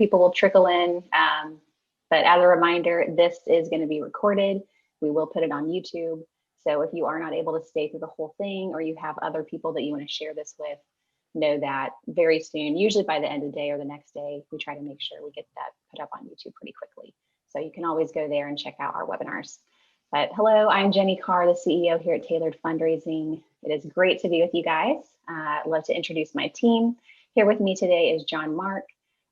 people will trickle in. But as a reminder, this is going to be recorded. We will put it on YouTube. So if you are not able to stay through the whole thing, or you have other people that you want to share this with, know that very soon, usually by the end of the day or the next day, we try to make sure we get that put up on YouTube pretty quickly. So you can always go there and check out our webinars. But hello, I'm Jenny Karr, the CEO here at Tailored Fundraising. It is great to be with you guys. I'd love to introduce my team. Here with me today is John Mark.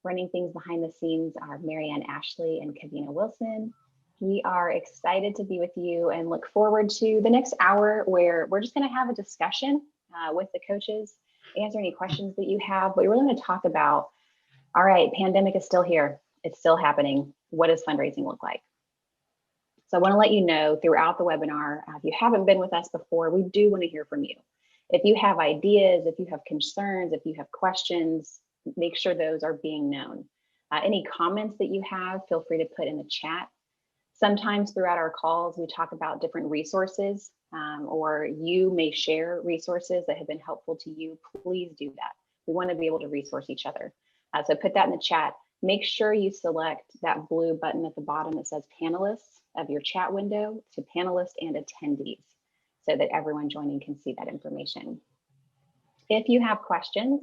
Running things behind the scenes are MaryAnne Ashley and Kavina Wilson. We are excited to be with you and look forward to the next hour where we're just going to have a discussion with the coaches, answer any questions that you have. But we're really going to talk about, all right, pandemic is still here. It's still happening. What does fundraising look like? So I want to let you know throughout the webinar, if you haven't been with us before, we do want to hear from you. If you have ideas, if you have concerns, if you have questions, make sure those are being known. Any comments that you have, feel free to put in the chat. Sometimes throughout our calls, we talk about different resources, or you may share resources that have been helpful to you. Please do that. We want to be able to resource each other. So put that in the chat. Make sure you select that blue button at the bottom that says panelists of your chat window to panelists and attendees so that everyone joining can see that information. If you have questions,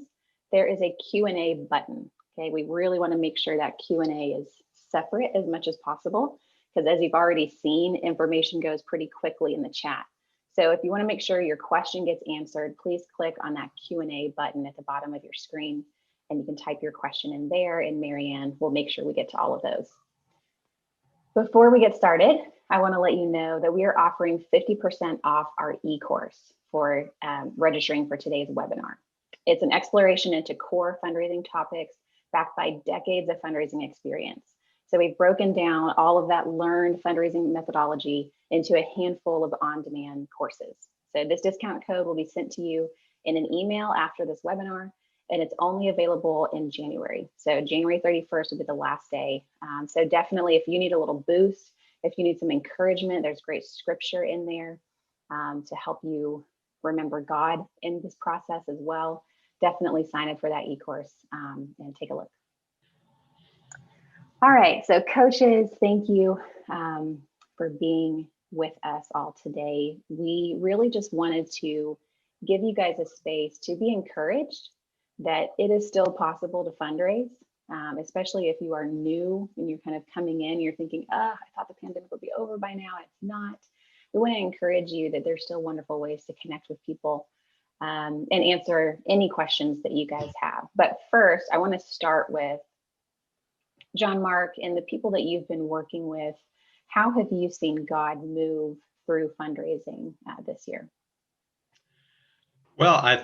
there is a Q&A button. Okay, we really want to make sure that Q&A is separate as much as possible, because as you've already seen, information goes pretty quickly in the chat. So if you want to make sure your question gets answered, please click on that Q&A button at the bottom of your screen, and you can type your question in there, and MaryAnne will make sure we get to all of those. Before we get started, I want to let you know that we are offering 50% off our e-course for registering for today's webinar. It's an exploration into core fundraising topics backed by decades of fundraising experience. So we've broken down all of that learned fundraising methodology into a handful of on-demand courses. So this discount code will be sent to you in an email after this webinar, and it's only available in January. So January 31st will be the last day. So definitely, if you need a little boost, if you need some encouragement, there's great scripture in there to help you remember God in this process as well. Definitely sign up for that e-course and take a look. All right, so coaches, thank you for being with us all today. We really just wanted to give you guys a space to be encouraged that it is still possible to fundraise, especially if you are new and you're kind of coming in, you're thinking, I thought the pandemic would be over by now, it's not. We want to encourage you that there's still wonderful ways to connect with people and answer any questions that you guys have. But first, I want to start with John Mark and the people that you've been working with. How have you seen God move through fundraising this year? Well, I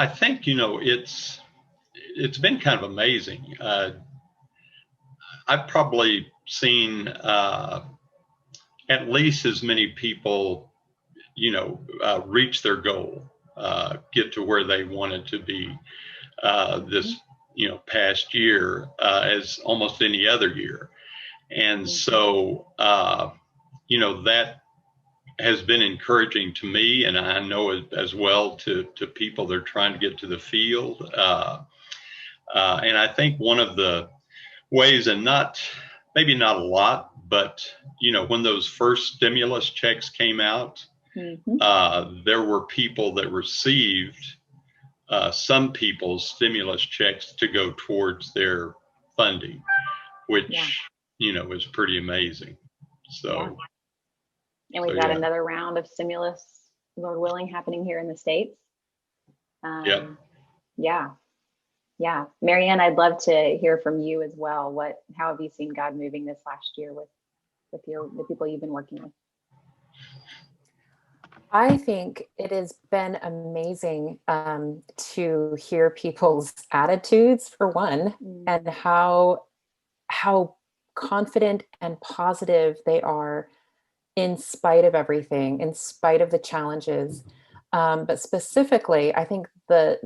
think, you know, it's been kind of amazing. I've probably seen at least as many people, you know, reach their goal, get to where they wanted to be this, you know, past year as almost any other year. And so, you know, that has been encouraging to me, and I know as well to people that are trying to get to the field. And I think one of the ways, and maybe not a lot, but, you know, when those first stimulus checks came out, there were people that received some people's stimulus checks to go towards their funding, which, you know, is pretty amazing. So. And we've got another round of stimulus, Lord willing, happening here in the States. Yeah. MaryAnne, I'd love to hear from you as well. How have you seen God moving this last year with the people you've been working with? I think it has been amazing to hear people's attitudes, for one, and how confident and positive they are in spite of everything, in spite of the challenges. But specifically, I think the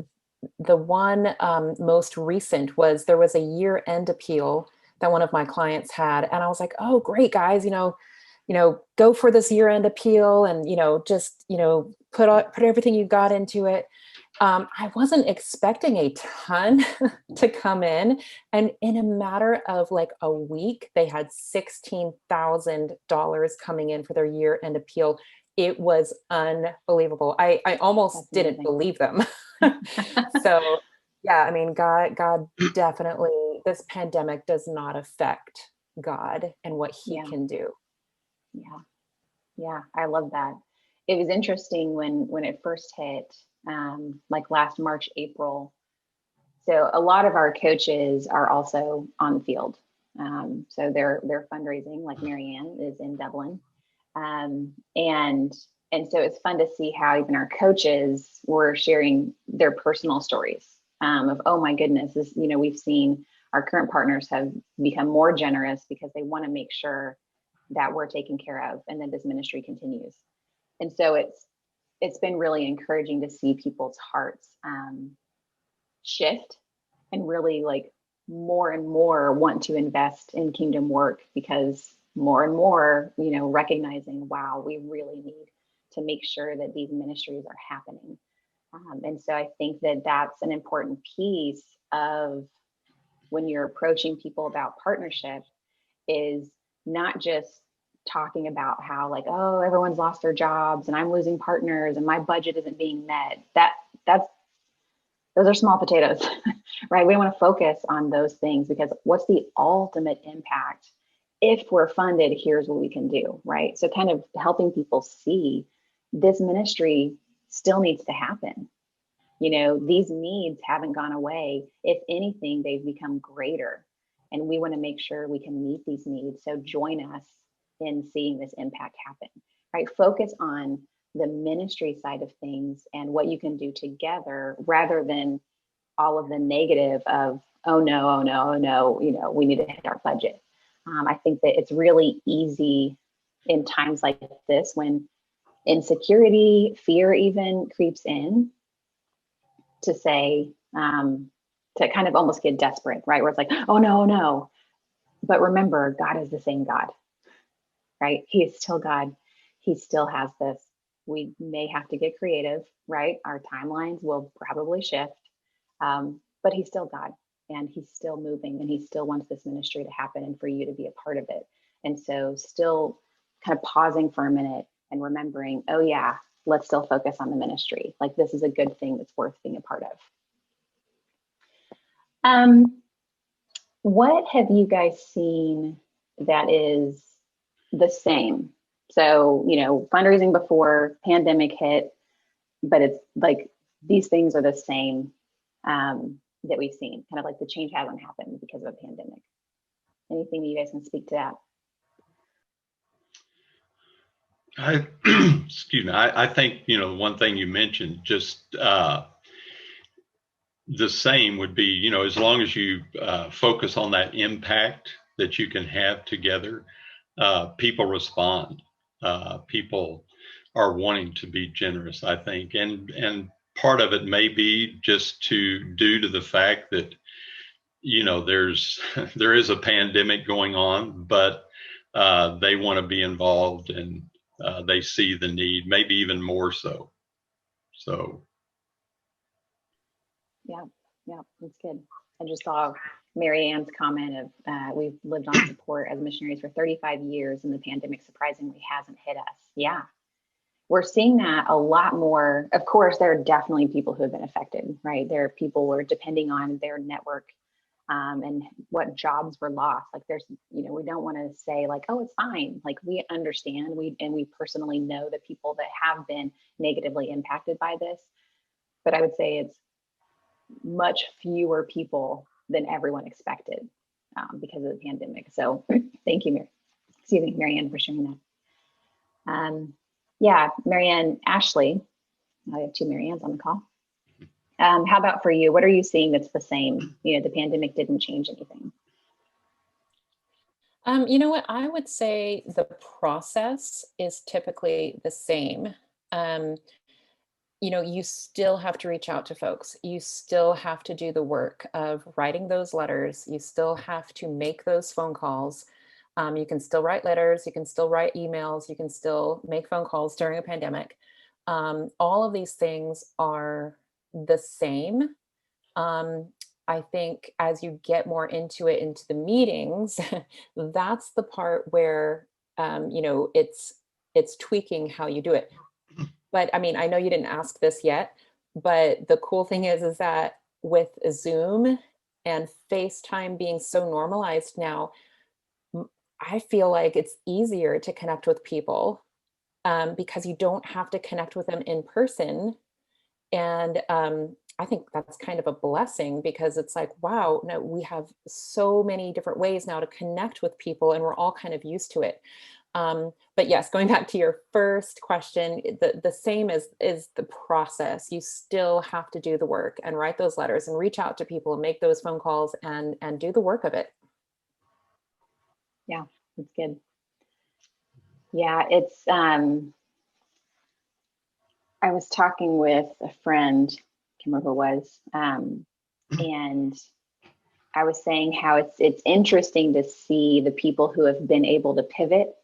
one most recent was there was a year-end appeal that one of my clients had, and I was like, oh, great, guys, you know, go for this year-end appeal, and just put everything you got into it. I wasn't expecting a ton to come in. And in a matter of like a week, they had $16,000 coming in for their year-end appeal. It was unbelievable. I almost didn't believe them. So yeah, I mean, God definitely, this pandemic does not affect God and what he can do. Yeah. Yeah. I love that. It was interesting when it first hit, like last March, April. So a lot of our coaches are also on the field. So they're fundraising, like MaryAnne is in Dublin. And so it's fun to see how even our coaches were sharing their personal stories of, oh my goodness, this, we've seen our current partners have become more generous because they want to make sure that we're taken care of and that this ministry continues. And so it's been really encouraging to see people's hearts shift and really like more and more want to invest in kingdom work, because more and more, recognizing, wow, we really need to make sure that these ministries are happening. And so I think that that's an important piece of when you're approaching people about partnership, is not just talking about how like, oh, everyone's lost their jobs and I'm losing partners and my budget isn't being met. Those are small potatoes, right? We want to focus on those things, because what's the ultimate impact? If we're funded, here's what we can do, right? So kind of helping people see this ministry still needs to happen. These needs haven't gone away. If anything, they've become greater. And we want to make sure we can meet these needs. So join us in seeing this impact happen, right? Focus on the ministry side of things and what you can do together, rather than all of the negative of, oh no, oh no, oh no, we need to hit our budget. I think that it's really easy in times like this, when insecurity, fear even creeps in, to say, to kind of almost get desperate, right? Where it's like, oh no, no. But remember, God is the same God, right? He is still God. He still has this. We may have to get creative, right? Our timelines will probably shift, but he's still God, and he's still moving, and he still wants this ministry to happen and for you to be a part of it. And so still kind of pausing for a minute and remembering, oh yeah, let's still focus on the ministry. Like, this is a good thing that's worth being a part of. What have you guys seen that is the same? So, fundraising before pandemic hit, but it's like these things are the same that we've seen. Kind of like the change hasn't happened because of a pandemic. Anything that you guys can speak to that? Excuse me. I think, one thing you mentioned, just the same would be, as long as you focus on that impact that you can have together, people respond. People are wanting to be generous, I think. And part of it may be just due to the fact that, there is a pandemic going on, but they want to be involved, and they see the need, maybe even more so. So. Yeah, that's good. I just saw MaryAnne's comment of we've lived on support as missionaries for 35 years, and the pandemic surprisingly hasn't hit us. Yeah, we're seeing that a lot more. Of course, there are definitely people who have been affected, right? There are people who are depending on their network and what jobs were lost. Like we don't want to say like, oh, it's fine. Like, we understand, we personally know the people that have been negatively impacted by this. But I would say it's much fewer people than everyone expected because of the pandemic. So thank you, MaryAnne, for sharing that. Yeah, MaryAnne Ashley, I have two MaryAnnes on the call. How about for you? What are you seeing that's the same? The pandemic didn't change anything. You know what? I would say the process is typically the same. You still have to reach out to folks. You still have to do the work of writing those letters. You still have to make those phone calls. You can still write letters. You can still write emails. You can still make phone calls during a pandemic. All of these things are the same. I think as you get more into it, into the meetings, that's the part where, it's tweaking how you do it. But I mean, I know you didn't ask this yet, but the cool thing is that with Zoom and FaceTime being so normalized now, I feel like it's easier to connect with people, because you don't have to connect with them in person. And I think that's kind of a blessing, because it's like, wow, no, we have so many different ways now to connect with people, and we're all kind of used to it. But yes, going back to your first question, the same is the process. You still have to do the work and write those letters and reach out to people and make those phone calls and do the work of it. Yeah, that's good. Yeah, it's I was talking with a friend, I can't remember who it was, and I was saying how it's interesting to see the people who have been able to pivot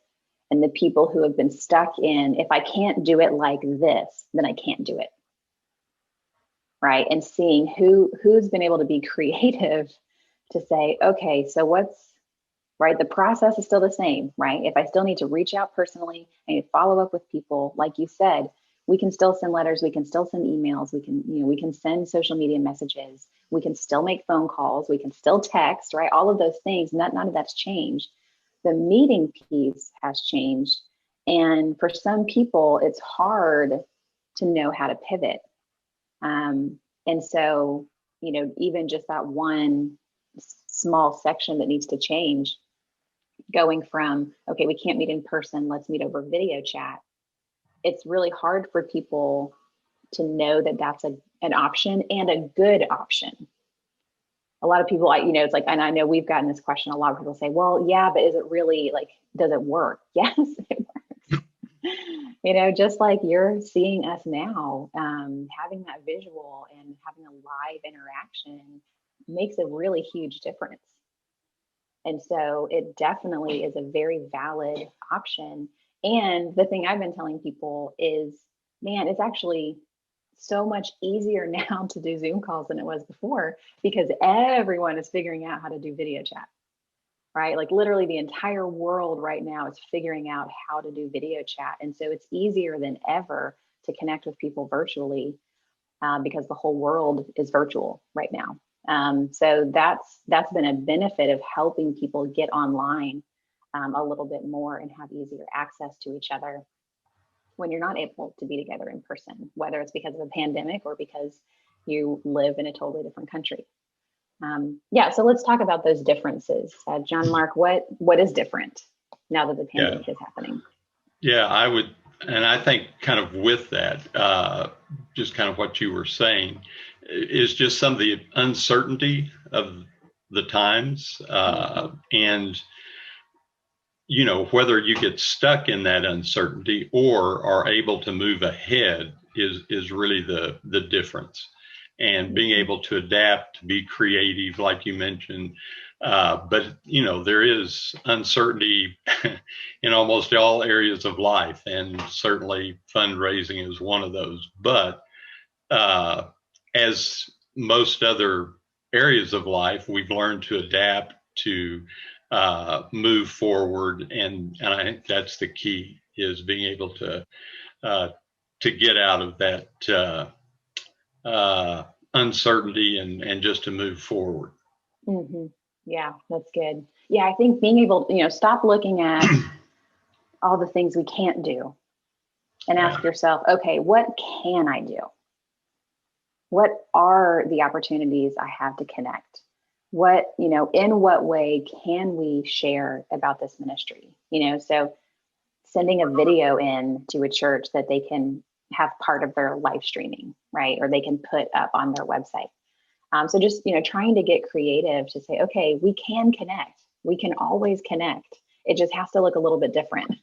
and the people who have been stuck in, if I can't do it like this, then I can't do it. Right. And seeing who's been able to be creative to say, okay, so what's right? The process is still the same, right? If I still need to reach out personally, I need to follow up with people, like you said, we can still send letters, we can still send emails, we can send social media messages, we can still make phone calls, we can still text, right? All of those things, none of that's changed. The meeting piece has changed. And for some people, it's hard to know how to pivot. And so, even just that one small section that needs to change, going from, okay, we can't meet in person, let's meet over video chat. It's really hard for people to know that that's an option, and a good option. A lot of people, it's like, and I know we've gotten this question, a lot of people say, well, yeah, but is it really, like, does it work? Yes, it works. Just like you're seeing us now, having that visual and having a live interaction makes a really huge difference. And so it definitely is a very valid option. And the thing I've been telling people is, man, it's actually so much easier now to do Zoom calls than it was before, because everyone is figuring out how to do video chat, right? Like literally the entire world right now is figuring out how to do video chat. And so it's easier than ever to connect with people virtually, because the whole world is virtual right now. So that's been a benefit of helping people get online a little bit more and have easier access to each other when you're not able to be together in person, whether it's because of a pandemic or because you live in a totally different country. So let's talk about those differences. John Mark, what is different now that the pandemic is happening? Yeah, I would, and I think kind of with that, just kind of what you were saying, is just some of the uncertainty of the times, and whether you get stuck in that uncertainty or are able to move ahead is really the difference. And being able to adapt, to be creative, like you mentioned. But, there is uncertainty in almost all areas of life, and certainly fundraising is one of those. But as most other areas of life, we've learned to adapt, to move forward. And I think that's the key, is being able to get out of that uncertainty and just to move forward. Mm-hmm. Yeah, that's good. Yeah, I think being able to, stop looking at all the things we can't do and ask yourself, okay, what can I do? What are the opportunities I have to connect? What, in what way can we share about this ministry? So sending a video in to a church that they can have part of their live streaming, right? Or they can put up on their website. So just, trying to get creative to say, okay, we can connect. We can always connect. It just has to look a little bit different.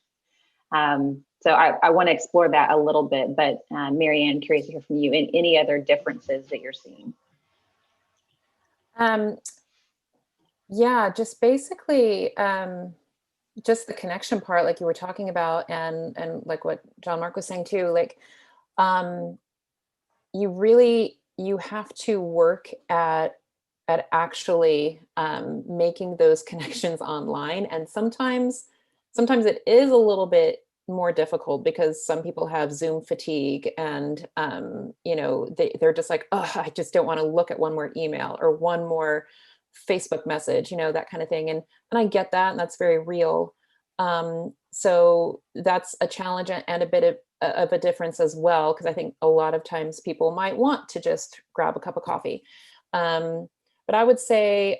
So I want to explore that a little bit, but MaryAnne, curious to hear from you, any other differences that you're seeing? Yeah, just basically, just the connection part, like you were talking about, and like what John Mark was saying too, like, you really, you have to work at actually making those connections online. And sometimes it is a little bit more difficult because some people have Zoom fatigue, and they're just like, oh, I just don't want to look at one more email or one more Facebook message, that kind of thing. And I get that, and that's very real. So that's a challenge and a bit of a difference as well, because I think a lot of times people might want to just grab a cup of coffee. But I would say,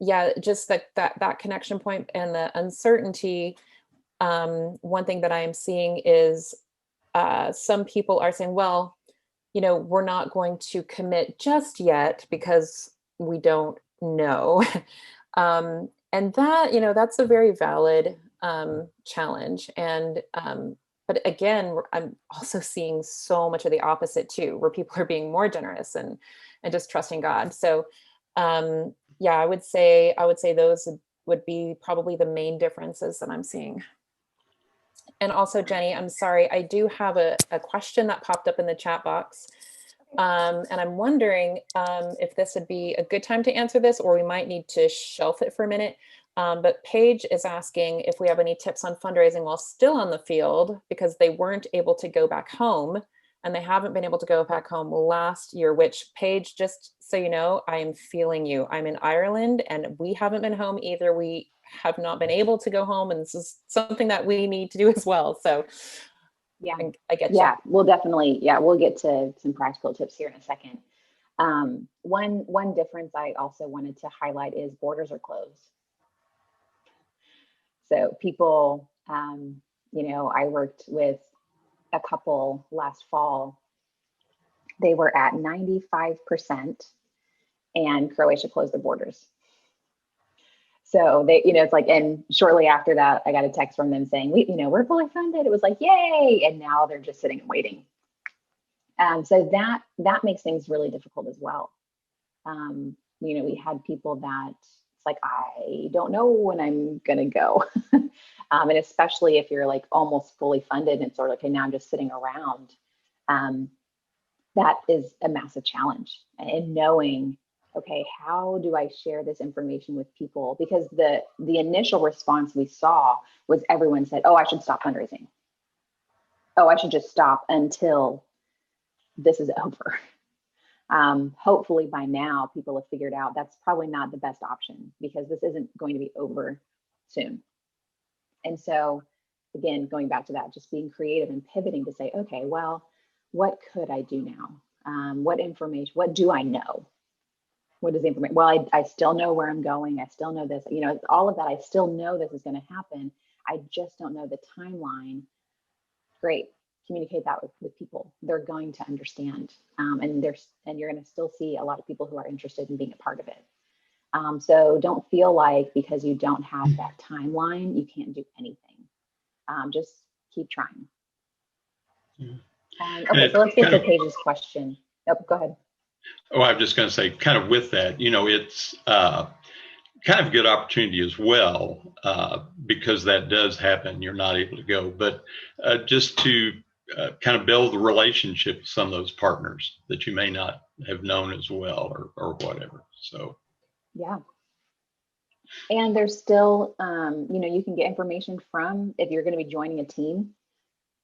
yeah, just that connection point and the uncertainty. One thing that I am seeing is some people are saying, well, we're not going to commit just yet because we don't know. And that, that's a very valid challenge. And but again, I'm also seeing so much of the opposite too, where people are being more generous and just trusting God. So yeah, I would say those would be probably the main differences that I'm seeing. And also, Jenny, I'm sorry, I do have a question that popped up in the chat box. And I'm wondering if this would be a good time to answer this, or we might need to shelf it for a minute. But Paige is asking if we have any tips on fundraising while still on the field, because they weren't able to go back home, and they haven't been able to go back home last year, which, Paige, just so you know, I am feeling you. I'm in Ireland and we haven't been home either. We have not been able to go home, and this is something that we need to do as well. So yeah, I get yeah, you. we'll definitely, yeah, we'll get to some practical tips here in a second. One difference I also wanted to highlight is borders are closed. So people, I worked with a couple last fall. They were at 95%, and Croatia closed their borders. So they, it's like, and shortly after that, I got a text from them saying, we're fully funded. It was like, yay. And now they're just sitting and waiting. So that makes things really difficult as well. We had people that it's like, I don't know when I'm going to go. And especially if you're like almost fully funded and it's sort of like, okay, now I'm just sitting around. That is a massive challenge. And knowing, okay, how do I share this information with people? Because the initial response we saw was everyone said, oh, I should stop fundraising. Oh, I should just stop until this is over. Hopefully by now people have figured out that's probably not the best option, because this isn't going to be over soon. And so again, going back to that, just being creative and pivoting to say, okay, well, what could I do now? What information, what do I know? What is the information? Well, I still know where I'm going. I still know this, all of that. I still know this is going to happen. I just don't know the timeline. Great. Communicate that with people. They're going to understand. And you're going to still see a lot of people who are interested in being a part of it. So don't feel like because you don't have that timeline, you can't do anything. Just keep trying. Okay, so let's get to Paige's question. Oh, go ahead. Oh, I'm just going to say, kind of with that, it's kind of a good opportunity as well, because that does happen. You're not able to go, but just to kind of build the relationship with some of those partners that you may not have known as well, or whatever. So, yeah. And there's still, you can get information from, if you're going to be joining a team,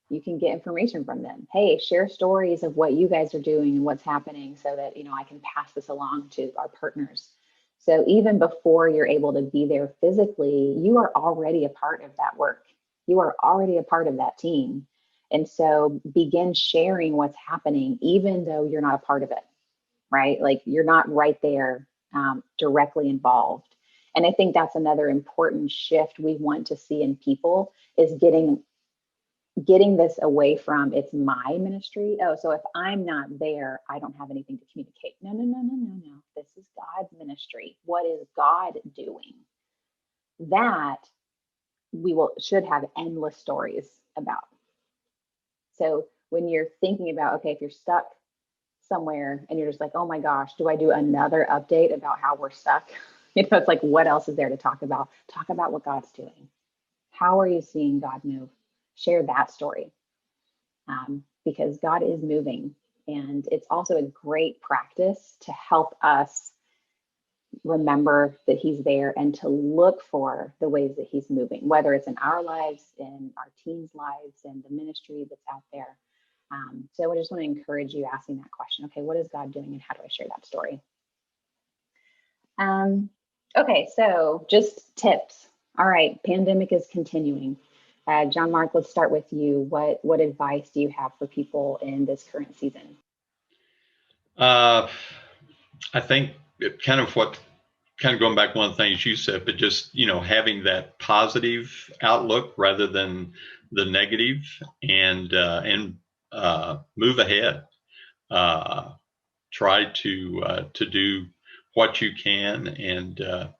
you can get information from them. Hey, share stories of what you guys are doing and what's happening so that, I can pass this along to our partners. So even before you're able to be there physically, you are already a part of that work. You are already a part of that team. And so begin sharing what's happening, even though you're not a part of it, right? Like you're not right there directly involved. And I think that's another important shift we want to see in people is getting this away from it's my ministry. Oh, so if I'm not there, I don't have anything to communicate. No. This is God's ministry. What is God doing? That we should have endless stories about. So when you're thinking about, okay, if you're stuck somewhere and you're just like, oh my gosh, do I do another update about how we're stuck? It's like, what else is there to talk about? Talk about what God's doing. How are you seeing God move? Share that story. Because God is moving. And it's also a great practice to help us remember that he's there and to look for the ways that he's moving, whether it's in our lives, in our teams' lives, and the ministry that's out there. So I just want to encourage you asking that question. Okay, what is God doing and how do I share that story? Okay, so just tips. All right, pandemic is continuing. John Mark, let's start with you. What advice do you have for people in this current season? I think kind of going back one of the things you said, but just, having that positive outlook rather than the negative, and move ahead. Try to do what you can, and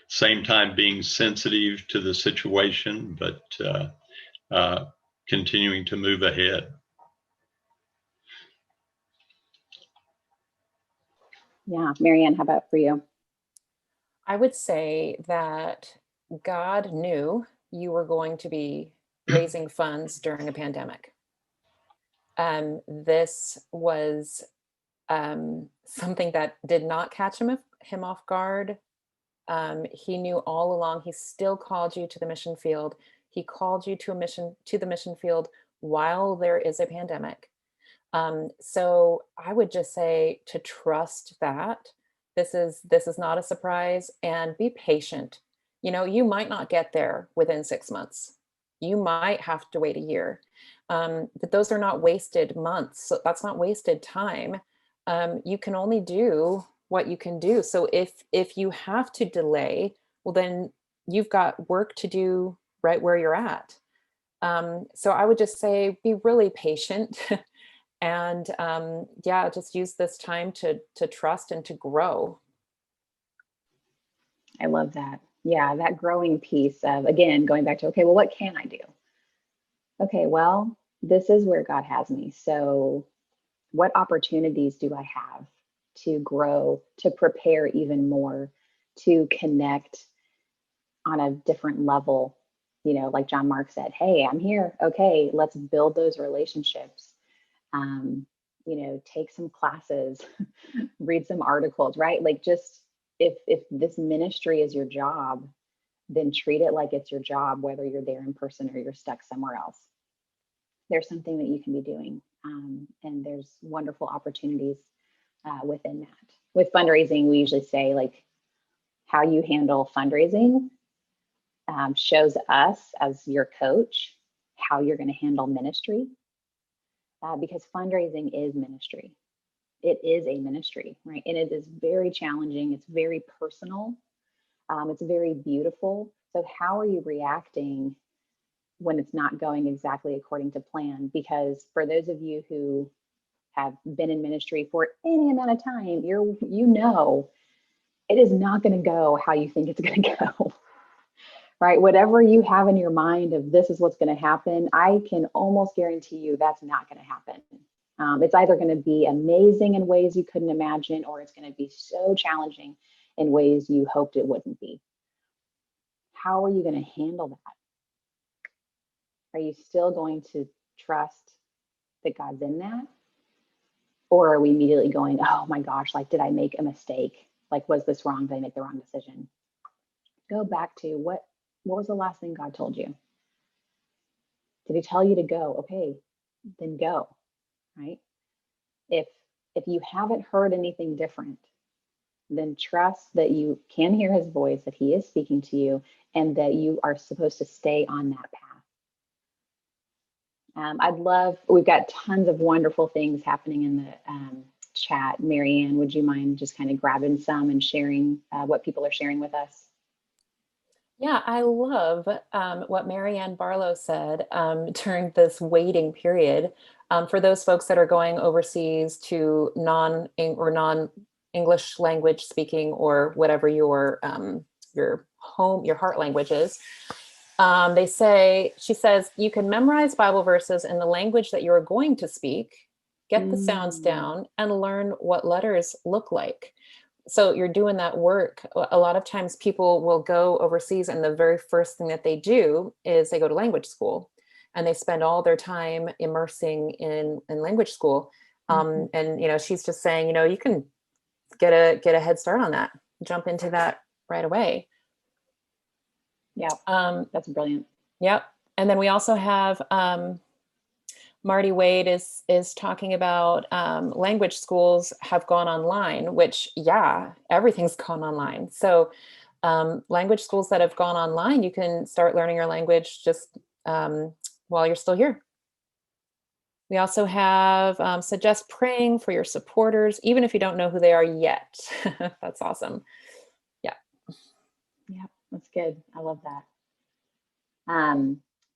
same time being sensitive to the situation, but continuing to move ahead. Yeah, MaryAnne, how about for you? I would say that God knew you were going to be raising funds during a pandemic. This was something that did not catch him off guard. He knew all along. He still called you to the mission field. He called you to the mission field while there is a pandemic. So I would just say to trust that this is not a surprise, and be patient. You might not get there within 6 months. You might have to wait a year. But those are not wasted months. So that's not wasted time. You can only do what you can do. So if you have to delay, well, then you've got work to do right where you're at. So I would just say be really patient. And just use this time to trust and to grow. I love that. Yeah, that growing piece of, again, going back to, okay, well, what can I do? Okay, well, this is where God has me. So what opportunities do I have to grow, to prepare even more, to connect on a different level? Like John Mark said, hey, I'm here. Okay, let's build those relationships. Take some classes, read some articles, right? Like, just if this ministry is your job, then treat it like it's your job, whether you're there in person or you're stuck somewhere else. There's something that you can be doing, and there's wonderful opportunities within that. With fundraising, we usually say, like, how you handle fundraising shows us as your coach how you're going to handle ministry. Because fundraising is ministry. It is a ministry, right? And it is very challenging. It's very personal. It's very beautiful. So how are you reacting when it's not going exactly according to plan? Because for those of you who have been in ministry for any amount of time, it is not going to go how you think it's going to go. Right? Whatever you have in your mind of this is what's going to happen, I can almost guarantee you that's not going to happen. It's either going to be amazing in ways you couldn't imagine, or it's going to be so challenging in ways you hoped it wouldn't be. How are you going to handle that? Are you still going to trust that God's in that? Or are we immediately going, oh my gosh, like, did I make a mistake? Like, was this wrong? Did I make the wrong decision? Go back to what was the last thing God told you? Did he tell you to go? Okay, then go, right? If you haven't heard anything different, then trust that you can hear his voice, that he is speaking to you, and that you are supposed to stay on that path. We've got tons of wonderful things happening in the chat. MaryAnne, would you mind just kind of grabbing some and sharing what people are sharing with us? Yeah, I love what Marianne Barlow said during this waiting period. For those folks that are going overseas to non-English language speaking, or whatever your heart language is, she says, you can memorize Bible verses in the language that you're going to speak, get the sounds down, and learn what letters look like. So you're doing that work. A lot of times people will go overseas, and the very first thing that they do is they go to language school, and they spend all their time immersing in language school. And, she's just saying, you can get a head start on that, jump into that right away. Yeah. That's brilliant. Yep. And then we also have, Marty Wade is talking about language schools have gone online, which, yeah, everything's gone online. So language schools that have gone online, you can start learning your language just while you're still here. We also have suggest praying for your supporters, even if you don't know who they are yet. That's awesome. Yeah. Yeah, that's good. I love that.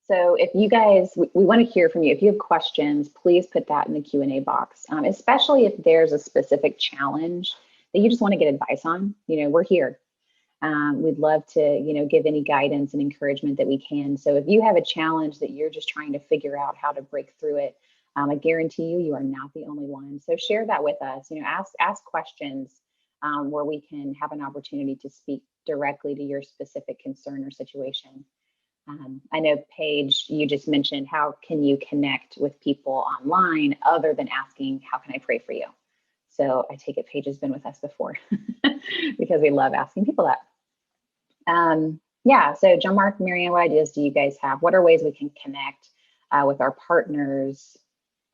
So if you guys, we want to hear from you. If you have questions, please put that in the Q&A box, especially if there's a specific challenge that you just want to get advice on. We're here. We'd love to, give any guidance and encouragement that we can. So if you have a challenge that you're just trying to figure out how to break through it, I guarantee you are not the only one. So share that with us. Ask questions where we can have an opportunity to speak directly to your specific concern or situation. I know, Paige, you just mentioned, how can you connect with people online other than asking, how can I pray for you? So I take it Paige has been with us before because we love asking people that. Yeah, so John Mark, MaryAnne, what ideas do you guys have? What are ways we can connect with our partners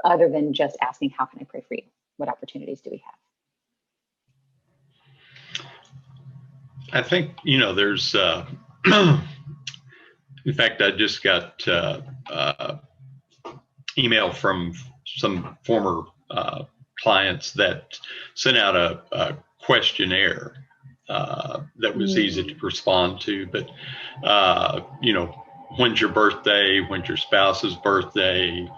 other than just asking, how can I pray for you? What opportunities do we have? I think, there's, in fact, I just got email from some former clients that sent out a questionnaire that was easy to respond to. But, when's your birthday? When's your spouse's birthday?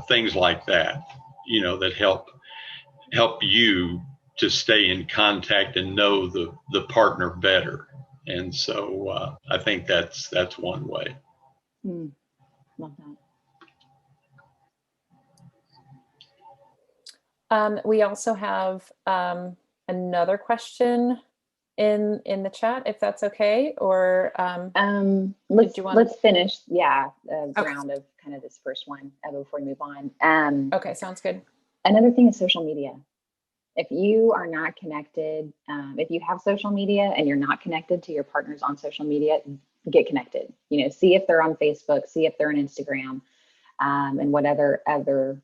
Things like that, that help you to stay in contact and know the partner better. And so I think that's one way. Love that. We also have another question in the chat, if that's okay, or let's finish. Yeah, okay. Round of kind of this first one before we move on. Okay, sounds good. Another thing is social media. If you are not connected, if you have social media and you're not connected to your partners on social media, get connected. See if they're on Facebook, see if they're on Instagram, and whatever other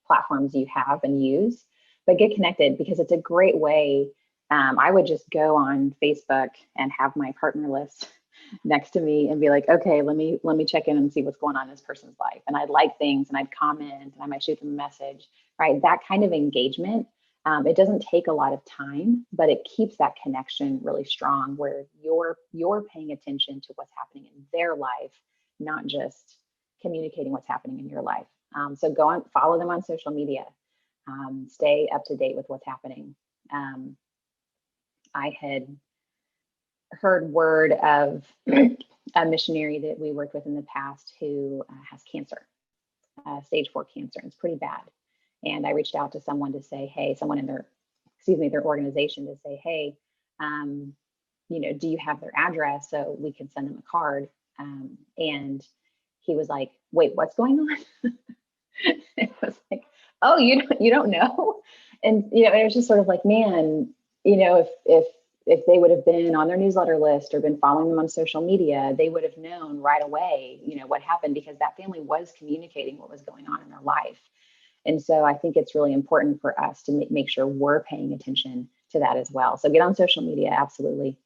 platforms you have and use. But get connected, because it's a great way. I would just go on Facebook and have my partner list next to me and be like, okay, let me check in and see what's going on in this person's life. And I'd like things and I'd comment and I might shoot them a message, right? That kind of engagement. It doesn't take a lot of time, but it keeps that connection really strong, where you're paying attention to what's happening in their life, not just communicating what's happening in your life. So go on, follow them on social media. Stay up to date with what's happening. I had heard word of a missionary that we worked with in the past who has cancer, stage 4 cancer, and it's pretty bad. And I reached out to someone to say, hey, someone in their organization, to say, hey, do you have their address so we can send them a card? And he was like, wait, what's going on? It was like, oh, you don't know? And, it was just sort of like, man, if they would have been on their newsletter list or been following them on social media, they would have known right away, what happened, because that family was communicating what was going on in their life. And so I think it's really important for us to make sure we're paying attention to that as well. So get on social media, absolutely,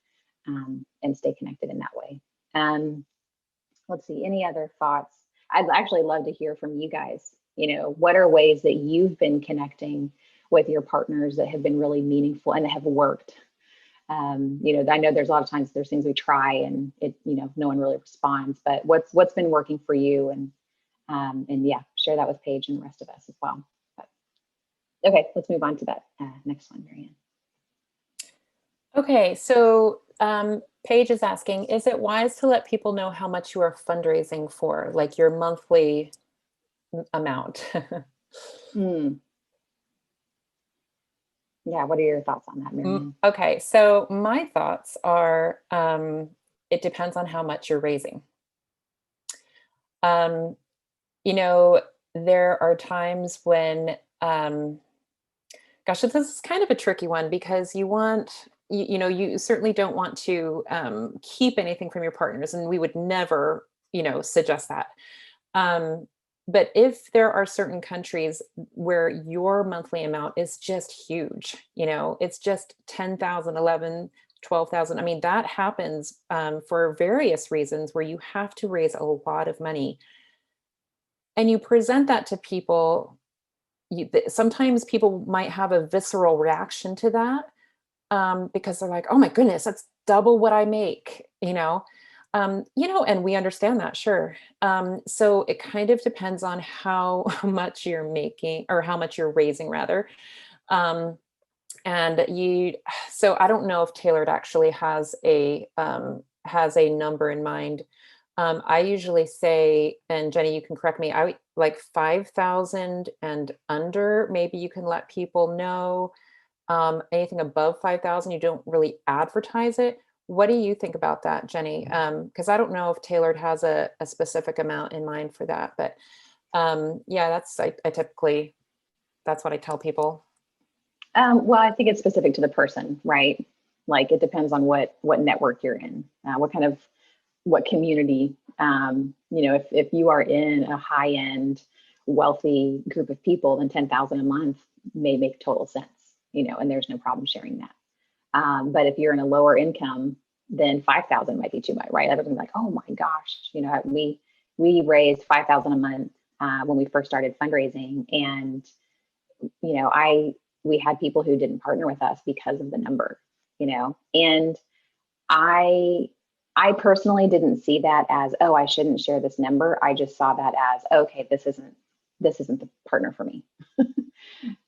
and stay connected in that way. Let's see, any other thoughts? I'd actually love to hear from you guys. What are ways that you've been connecting with your partners that have been really meaningful and that have worked? I know there's a lot of times there's things we try and it, no one really responds, but what's been working for you? And yeah, share that with Paige and the rest of us as well. But, okay, let's move on to that next one, MaryAnne. Okay, so Paige is asking, is it wise to let people know how much you are fundraising for, like your monthly amount? Yeah, what are your thoughts on that, MaryAnne? Okay, so my thoughts are, it depends on how much you're raising. there are times when, gosh, this is kind of a tricky one, because you certainly don't want to keep anything from your partners, and we would never, suggest that. Um, but if there are certain countries where your monthly amount is just huge, it's just 10,000, 11, 12,000. I mean, that happens for various reasons where you have to raise a lot of money. And you present that to people. Sometimes people might have a visceral reaction to that, because they're like, oh my goodness, that's double what I make, and we understand that, sure. So it kind of depends on how much you're making, or how much you're raising rather. Um, and so I don't know if Tailored actually has a number in mind. I usually say, and Jenny, you can correct me, I like 5,000 and under, maybe you can let people know. Anything above 5,000, you don't really advertise it. What do you think about that, Jenny? Because I don't know if Tailored has a specific amount in mind for that, but yeah, I typically, that's what I tell people. Well, I think it's specific to the person, right? Like it depends on what network you're in, what community. If you are in a high end, wealthy group of people, then 10,000 a month may make total sense, and there's no problem sharing that. But if you're in a lower income, then 5,000 might be too much, right? Everyone's like, oh my gosh, we raised 5,000 a month when we first started fundraising, and we had people who didn't partner with us because of the number, and I personally didn't see that as, oh, I shouldn't share this number. I just saw that as, okay, this isn't the partner for me.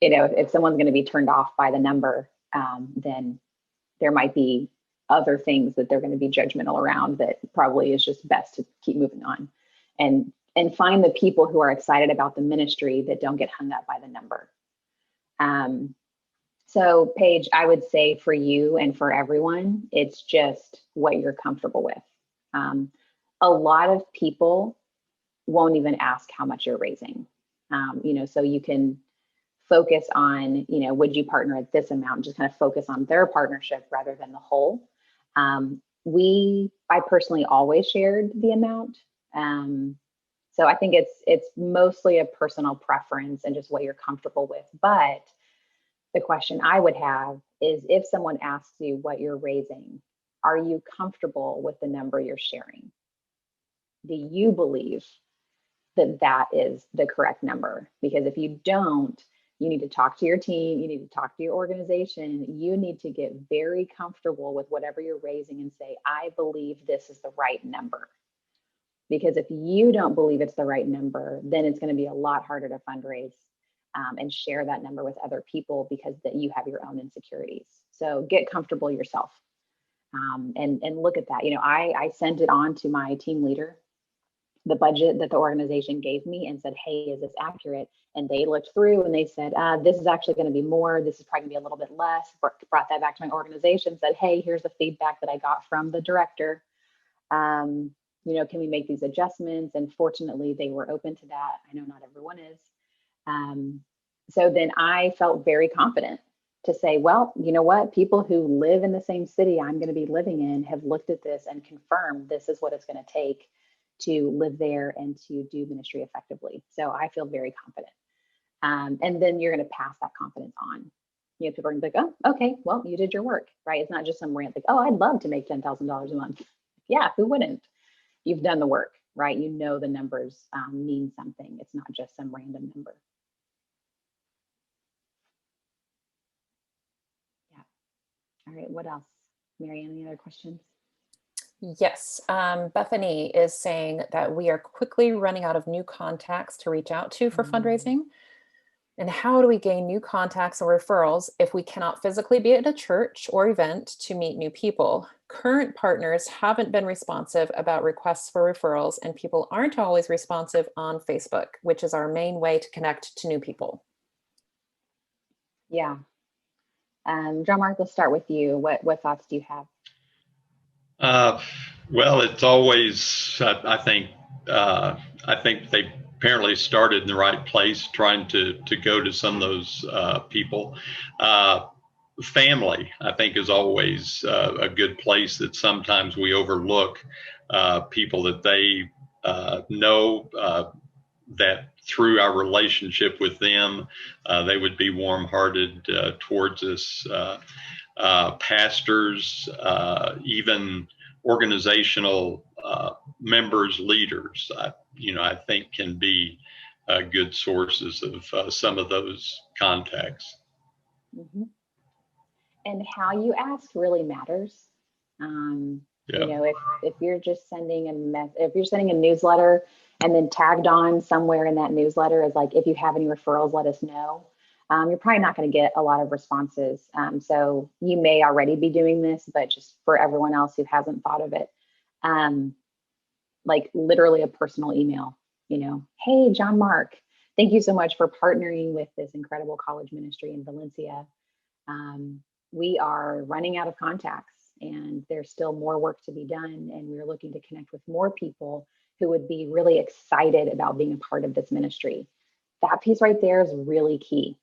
If someone's going to be turned off by the number, then there might be other things that they're going to be judgmental around, that probably is just best to keep moving on and find the people who are excited about the ministry that don't get hung up by the number. So Paige, I would say for you and for everyone, it's just what you're comfortable with. A lot of people won't even ask how much you're raising. So you can focus on, would you partner at this amount? Just kind of focus on their partnership rather than the whole. I personally always shared the amount. So I think it's mostly a personal preference and just what you're comfortable with. But the question I would have is, if someone asks you what you're raising, are you comfortable with the number you're sharing? Do you believe that that is the correct number? Because if you don't, you need to talk to your team, you need to talk to your organization, you need to get very comfortable with whatever you're raising and say, I believe this is the right number. Because if you don't believe it's the right number, then it's going to be a lot harder to fundraise and share that number with other people, because that you have your own insecurities. So get comfortable yourself and look at that. I sent it on to my team leader, the budget that the organization gave me, and said, hey, is this accurate? And they looked through and they said, this is actually going to be more. This is probably going to be a little bit less. Brought that back to my organization, said, hey, here's the feedback that I got from the director. Can we make these adjustments? And fortunately, they were open to that. I know not everyone is. So then I felt very confident to say, well, you know what? People who live in the same city I'm going to be living in have looked at this and confirmed this is what it's going to take to live there and to do ministry effectively. So I feel very confident. And then you're going to pass that confidence on. People are going to be like, oh, okay, well, you did your work, right? It's not just some rant like, oh, I'd love to make $10,000 a month. Yeah, who wouldn't? You've done the work, right? The numbers mean something. It's not just some random number. Yeah. All right, what else? MaryAnne, any other questions? Yes. Bethany is saying that we are quickly running out of new contacts to reach out to for fundraising. And how do we gain new contacts or referrals if we cannot physically be at a church or event to meet new people? Current partners haven't been responsive about requests for referrals, and people aren't always responsive on Facebook, which is our main way to connect to new people. Yeah. John Mark, let's start with you. What thoughts do you have? Well, it's always, I think they apparently started in the right place, trying to go to some of those people. Family, I think, is always a good place that sometimes we overlook. People that they know, that through our relationship with them, they would be warm-hearted towards us. Pastors, even organizational members, leaders, I think can be good sources of some of those contacts. Mm-hmm. And how you ask really matters. You know, if you're just sending if you're sending a newsletter and then tagged on somewhere in that newsletter is like, if you have any referrals, let us know. You're probably not going to get a lot of responses. So you may already be doing this, but just for everyone else who hasn't thought of it, like literally a personal email, hey, John Mark, thank you so much for partnering with this incredible college ministry in Valencia. We are running out of contacts and there's still more work to be done. And we're looking to connect with more people who would be really excited about being a part of this ministry. That piece right there is really key.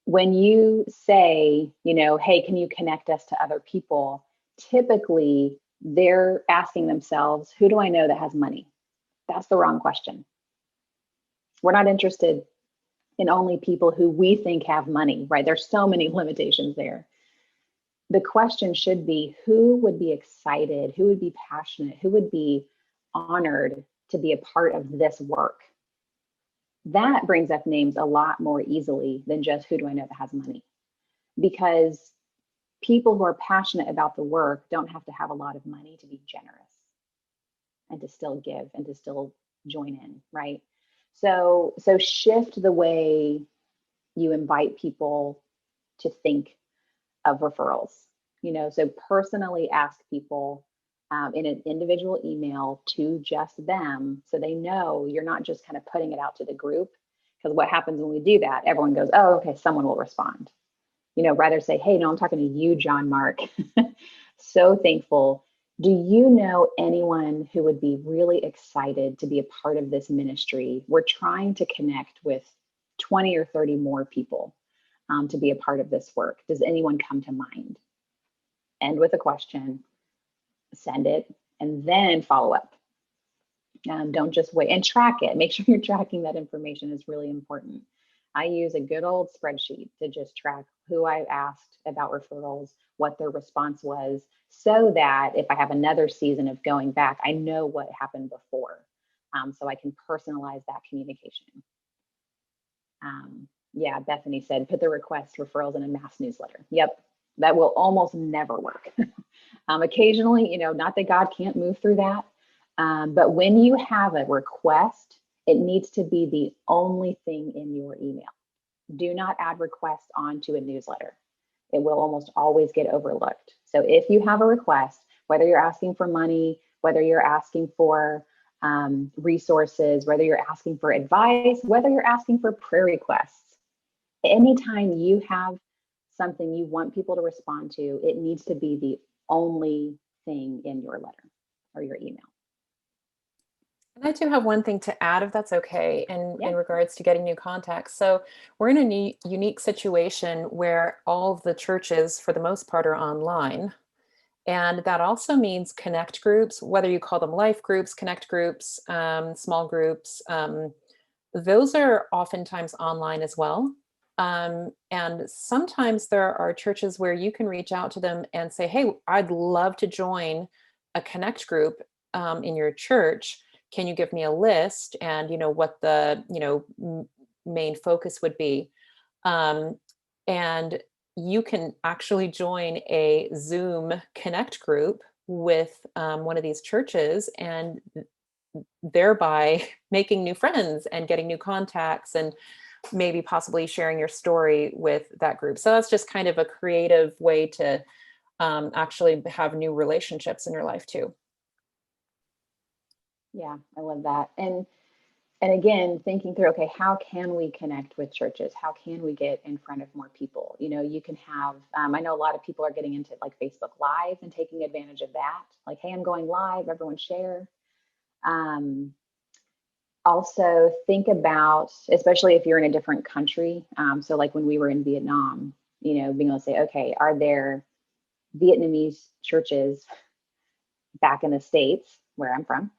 When you say, hey, can you connect us to other people? Typically, they're asking themselves, who do I know that has money? That's the wrong question. We're not interested in only people who we think have money, right? There's so many limitations there. The question should be, who would be excited, who would be passionate, who would be honored to be a part of this work? That brings up names a lot more easily than just who do I know that has money? Because people who are passionate about the work don't have to have a lot of money to be generous and to still give and to still join in, right? So shift the way you invite people to think of referrals. So personally ask people in an individual email to just them, so they know you're not just kind of putting it out to the group. Because what happens when we do that, everyone goes, oh, okay, someone will respond. Rather say, hey, no, I'm talking to you, John Mark. So thankful. Do you know anyone who would be really excited to be a part of this ministry? We're trying to connect with 20 or 30 more people to be a part of this work. Does anyone come to mind? End with a question, send it, and then follow up. Don't just wait and track it. Make sure you're tracking that information is really important. I use a good old spreadsheet to just track who I asked about referrals, what their response was, so that if I have another season of going back, I know what happened before. So I can personalize that communication. Yeah, Bethany said, put the request referrals in a mass newsletter. Yep, that will almost never work. Occasionally, not that God can't move through that, but when you have a request, it needs to be the only thing in your email. Do not add requests onto a newsletter. It will almost always get overlooked. So if you have a request, whether you're asking for money, whether you're asking for resources, whether you're asking for advice, whether you're asking for prayer requests, anytime you have something you want people to respond to, it needs to be the only thing in your letter or your email. And I do have one thing to add, if that's okay, in regards to getting new contacts. So we're in a unique situation where all of the churches, for the most part, are online. And that also means connect groups, whether you call them life groups, connect groups, small groups, those are oftentimes online as well. And sometimes there are churches where you can reach out to them and say, hey, I'd love to join a connect group in your church. Can you give me a list and, what the, main focus would be? And you can actually join a Zoom connect group with one of these churches and thereby making new friends and getting new contacts and maybe possibly sharing your story with that group. So that's just kind of a creative way to actually have new relationships in your life too. Yeah, I love that. And again, thinking through, okay, how can we connect with churches? How can we get in front of more people? You can have, I know a lot of people are getting into like Facebook Live and taking advantage of that. Like, hey, I'm going live, everyone share. Also think about, especially if you're in a different country. So like when we were in Vietnam, being able to say, okay, are there Vietnamese churches back in the States where I'm from,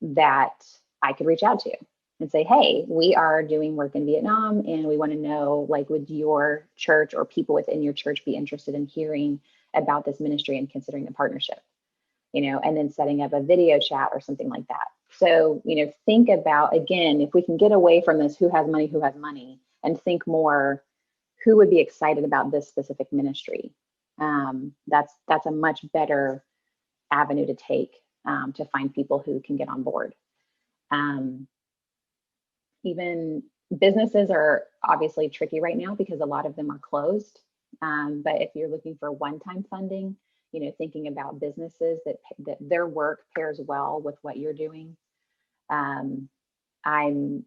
that I could reach out to and say, hey, we are doing work in Vietnam and we want to know, like, would your church or people within your church be interested in hearing about this ministry and considering the partnership, and then setting up a video chat or something like that. So, think about, again, if we can get away from this, who has money, and think more, who would be excited about this specific ministry? That's a much better avenue to take, to find people who can get on board. Even businesses are obviously tricky right now because a lot of them are closed. But if you're looking for one-time funding, thinking about businesses that their work pairs well with what you're doing. I'm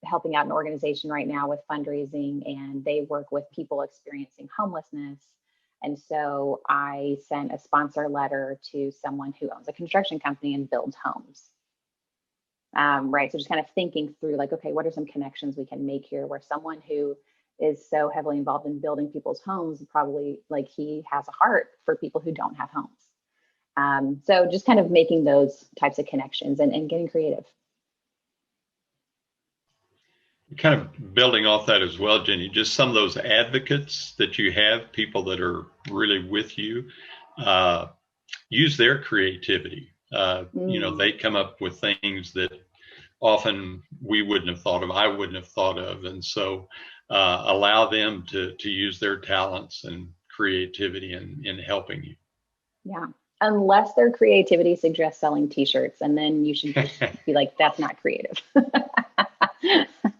helping out an organization right now with fundraising, and they work with people experiencing homelessness. And so I sent a sponsor letter to someone who owns a construction company and builds homes. Right. So just kind of thinking through, like, okay, what are some connections we can make here where someone who is so heavily involved in building people's homes, probably, like, he has a heart for people who don't have homes. So just kind of making those types of connections and getting creative. Kind of building off that as well, Jenny, just some of those advocates that you have, people that are really with you, use their creativity. They come up with things that often we wouldn't have thought of, I wouldn't have thought of. And so allow them to use their talents and creativity in helping you. Yeah. Unless their creativity suggests selling t-shirts, and then you should just be like, that's not creative.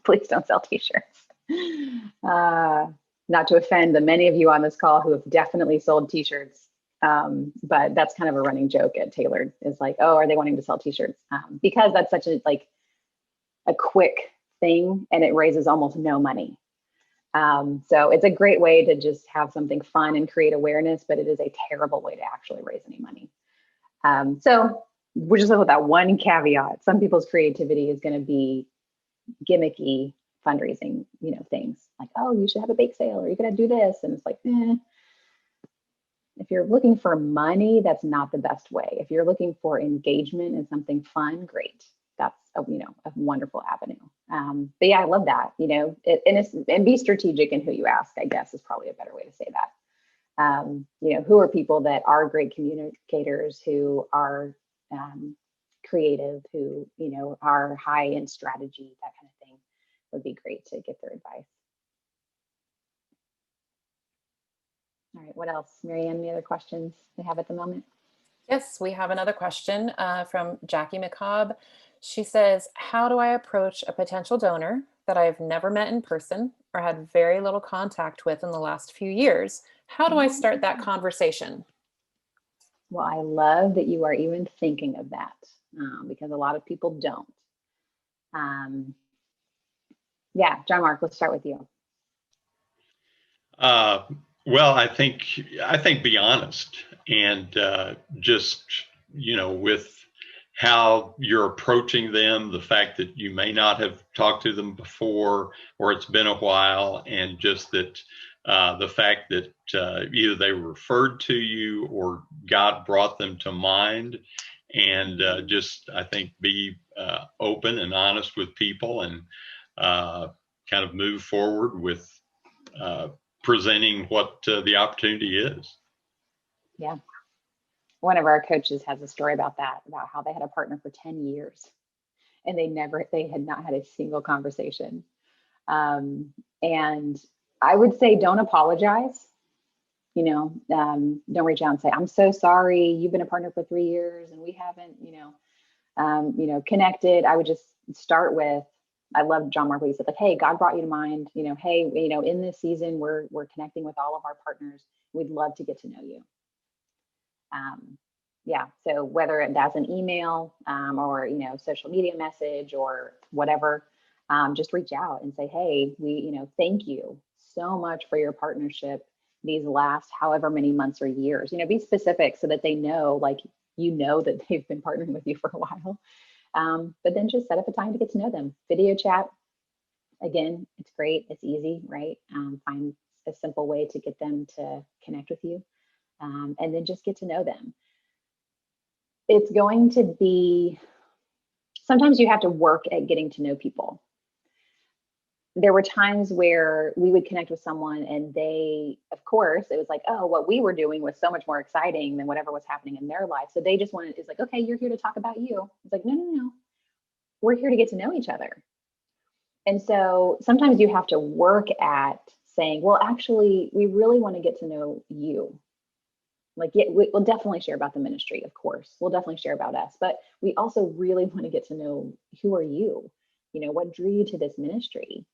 Please don't sell t-shirts. Not to offend the many of you on this call who have definitely sold t-shirts. But that's kind of a running joke at Tailored, is like, oh, are they wanting to sell t-shirts? Because that's such a quick thing and it raises almost no money. So it's a great way to just have something fun and create awareness, but it is a terrible way to actually raise any money. So we're just with that one caveat. Some people's creativity is going to be gimmicky fundraising, things like, oh, you should have a bake sale, or you're going to do this. And it's like, if you're looking for money, that's not the best way. If you're looking for engagement and something fun, great. That's a wonderful avenue. But yeah, I love that, and be strategic in who you ask, I guess, is probably a better way to say that. Who are people that are great communicators, who are creative, who, are high in strategy, that kind of thing would be great to get their advice. All right, what else? MaryAnne, any other questions we have at the moment? Yes, we have another question from Jackie McCobb. She says, how do I approach a potential donor that I've never met in person or had very little contact with in the last few years? How do I start that conversation? Well, I love that you are even thinking of that, because a lot of people don't. Yeah, John Mark, let's start with you. Well, I think be honest, and just, with how you're approaching them, the fact that you may not have talked to them before, or it's been a while, and just that the fact that either they were referred to you or God brought them to mind, and just, I think, be open and honest with people, and kind of move forward with presenting what the opportunity is. Yeah. One of our coaches has a story about that, about how they had a partner for 10 years and they had not had a single conversation. And I would say, don't apologize. Don't reach out and say, I'm so sorry, you've been a partner for 3 years and we haven't, connected. I would just start with, I love John Mark, he said, like, hey, God brought you to mind, hey, in this season, we're connecting with all of our partners. We'd love to get to know you. Yeah, so whether that's an email or, social media message or whatever, just reach out and say, hey, thank you so much for your partnership these last however many months or years. Be specific so that they know, like, that they've been partnering with you for a while. But then just set up a time to get to know them. Video chat, again, it's great. It's easy, right? Find a simple way to get them to connect with you, and then just get to know them. It's going to be, sometimes you have to work at getting to know people. There were times where we would connect with someone and they, of course, it was like, oh, what we were doing was so much more exciting than whatever was happening in their life. So they just wanted, it's like, okay, you're here to talk about you. It's like, no, no, no. We're here to get to know each other. And so sometimes you have to work at saying, well, actually, we really want to get to know you. Like, yeah, we'll definitely share about the ministry, of course. We'll definitely share about us, but we also really want to get to know, who are you? You know, what drew you to this ministry?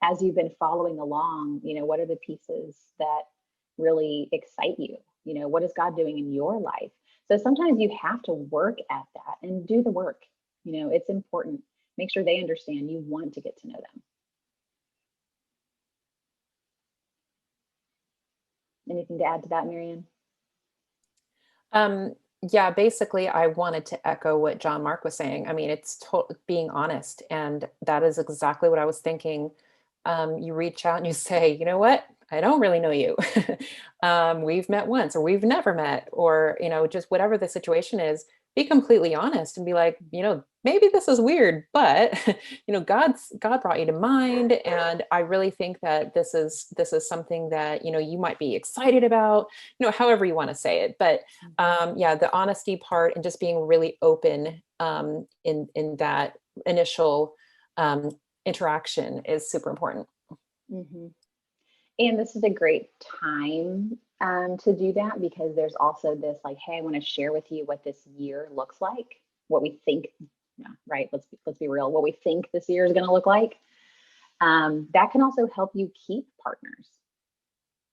As you've been following along, you know, what are the pieces that really excite you? You know, what is God doing in your life? So sometimes you have to work at that and do the work. You know, it's important. Make sure they understand you want to get to know them. Anything to add to that, MaryAnne? Yeah, basically, I wanted to echo what John Mark was saying. I mean, it's being honest, and that is exactly what I was thinking. You reach out and you say, you know what? I don't really know you. We've met once, or we've never met, or, you know, just whatever the situation is, be completely honest and be like, you know, maybe this is weird, but you know, God brought you to mind, and I really think that this is something that, you know, you might be excited about, you know, however you want to say it. But yeah, the honesty part and just being really open in that initial interaction is super important. Mm-hmm. And this is a great time to do that, because there's also this like, hey, I want to share with you what this year looks like, what we think, yeah, right? Let's be real, what we think this year is going to look like. That can also help you keep partners.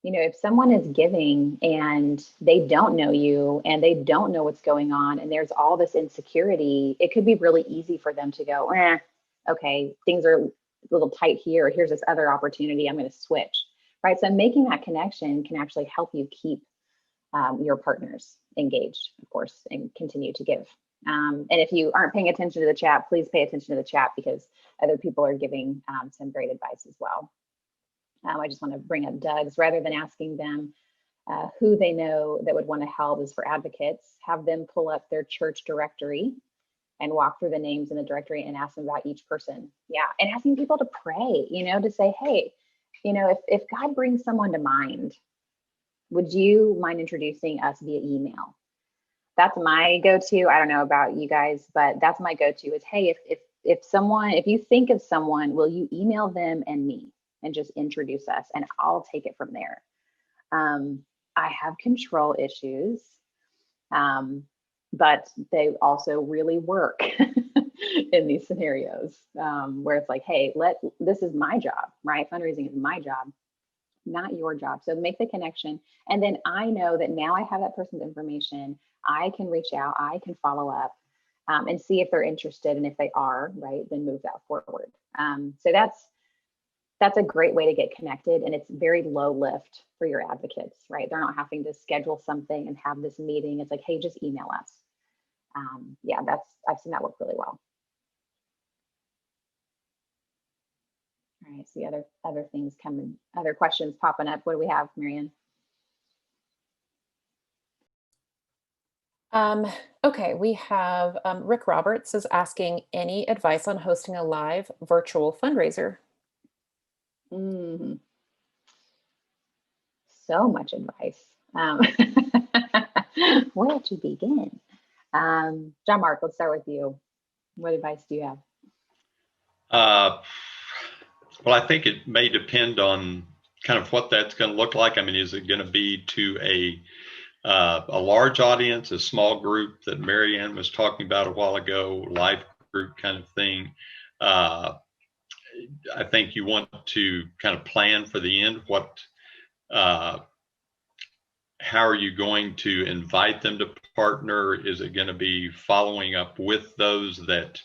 You know, if someone is giving and they don't know you and they don't know what's going on, and there's all this insecurity, it could be really easy for them to go, okay, things are a little tight here. Here's this other opportunity. I'm going to switch. Right. So making that connection can actually help you keep your partners engaged, of course, and continue to give. And if you aren't paying attention to the chat, please pay attention to the chat, because other people are giving some great advice as well. I just want to bring up Doug's. Rather than asking them who they know that would want to help as for advocates, have them pull up their church directory and walk through the names in the directory and ask them about each person. Yeah. And asking people to pray, you know, to say, hey, you know, if God brings someone to mind, would you mind introducing us via email? That's my go-to. I don't know about you guys, but that's my go-to is, hey, if you think of someone, will you email them and me and just introduce us, and I'll take it from there. I have control issues, but they also really work in these scenarios where it's like, hey, this is my job, right? Fundraising is my job, not your job. So make the connection. And then I know that now I have that person's information. I can reach out, I can follow up and see if they're interested. And if they are, right, then move that forward. So that's a great way to get connected. And it's very low lift for your advocates, right? They're not having to schedule something and have this meeting. It's like, hey, just email us. Yeah, I've seen that work really well. All right, see other things coming, other questions popping up. What do we have, MaryAnne? Okay, we have Rick Roberts is asking, any advice on hosting a live virtual fundraiser? So much advice. Where to begin? John Mark, let's start with you. What advice do you have? Well, I think it may depend on kind of what that's going to look like. I mean, is it going to be to a large audience, a small group that MaryAnne was talking about a while ago, life group kind of thing? I think you want to kind of plan for the end. How are you going to invite them to partner? Is it going to be following up with those that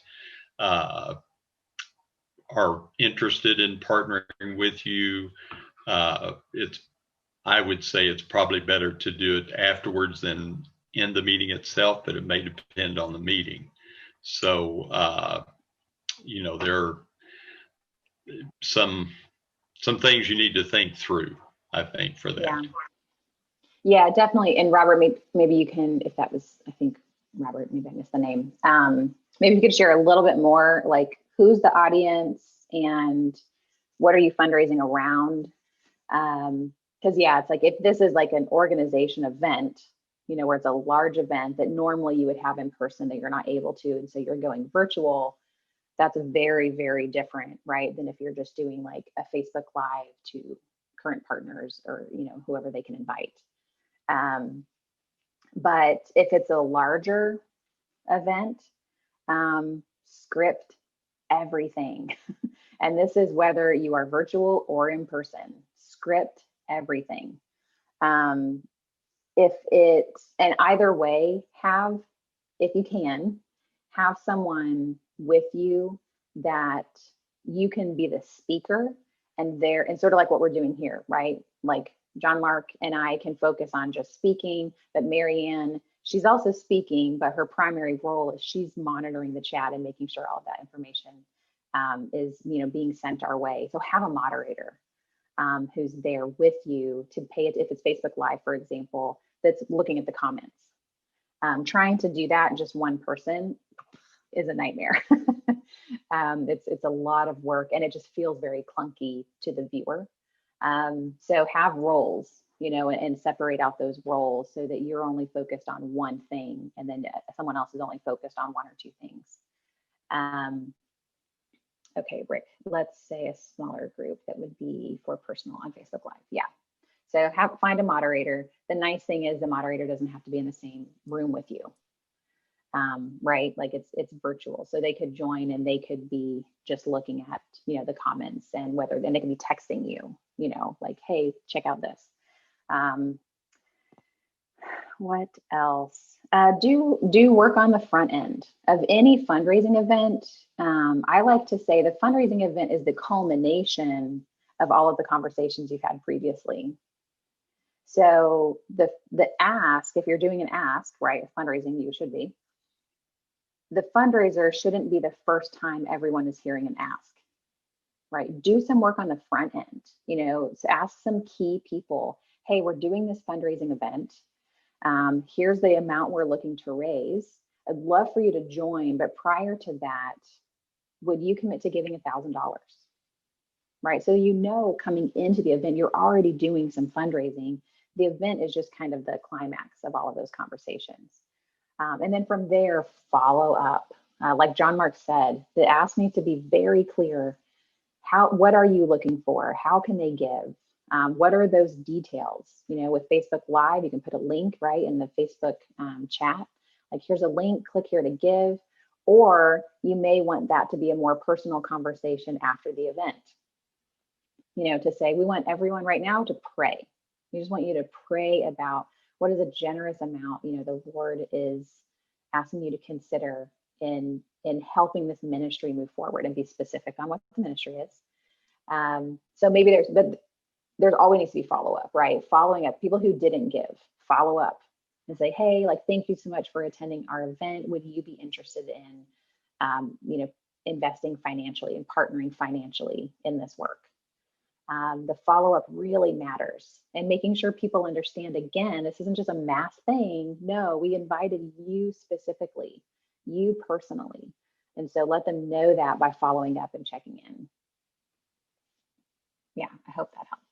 are interested in partnering with you? I would say it's probably better to do it afterwards than in the meeting itself, but it may depend on the meeting. So, there are some things you need to think through, I think, for that. Yeah. Yeah, definitely. And Robert, maybe you can, if that was, I think, Robert, maybe I missed the name. Maybe you could share a little bit more, like who's the audience and what are you fundraising around? Because yeah, it's like if this is like an organization event, where it's a large event that normally you would have in person that you're not able to, and so you're going virtual, that's very, very different, right? Than if you're just doing like a Facebook Live to current partners or, whoever they can invite. But if it's a larger event, script everything. And this is whether you are virtual or in person, script everything. And either way, if you can, have someone with you that you can be the speaker and sort of like what we're doing here, right? Like John Mark and I can focus on just speaking, but MaryAnne, she's also speaking, but her primary role is she's monitoring the chat and making sure all of that information is being sent our way. So have a moderator who's there with you to pay it, if it's Facebook Live, for example, that's looking at the comments. Trying to do that just one person is a nightmare. It's a lot of work and it just feels very clunky to the viewer. So have roles, and separate out those roles so that you're only focused on one thing and then someone else is only focused on one or two things. Okay, Rick, let's say a smaller group that would be for personal on Facebook Live. Yeah. So find a moderator. The nice thing is the moderator doesn't have to be in the same room with you. Right? Like it's virtual. So they could join and they could be just looking at, the comments and then they can be texting you, like, hey, check out this. What else? Do work on the front end of any fundraising event. I like to say the fundraising event is the culmination of all of the conversations you've had previously. So the ask, if you're doing an ask, right, fundraising, you should be. The fundraiser shouldn't be the first time everyone is hearing an ask, right? Do some work on the front end, so ask some key people, hey, we're doing this fundraising event. Here's the amount we're looking to raise. I'd love for you to join, but prior to that, would you commit to giving $1,000? Right, so coming into the event, you're already doing some fundraising. The event is just kind of the climax of all of those conversations. And then from there, follow up. Like John Mark said, the ask needs to be very clear. What are you looking for? How can they give? What are those details? With Facebook Live, you can put a link right in the Facebook chat. Like, here's a link, click here to give. Or you may want that to be a more personal conversation after the event. To say, we want everyone right now to pray. We just want you to pray about what is a generous amount, the Lord is asking you to consider in helping this ministry move forward, and be specific on what the ministry is. So maybe there's always needs to be follow-up, right? Following up, people who didn't give, follow up and say, hey, like, thank you so much for attending our event. Would you be interested in, investing financially and partnering financially in this work? The follow-up really matters, and making sure people understand, again, this isn't just a mass thing. No, we invited you specifically, you personally. And so let them know that by following up and checking in. Yeah, I hope that helped.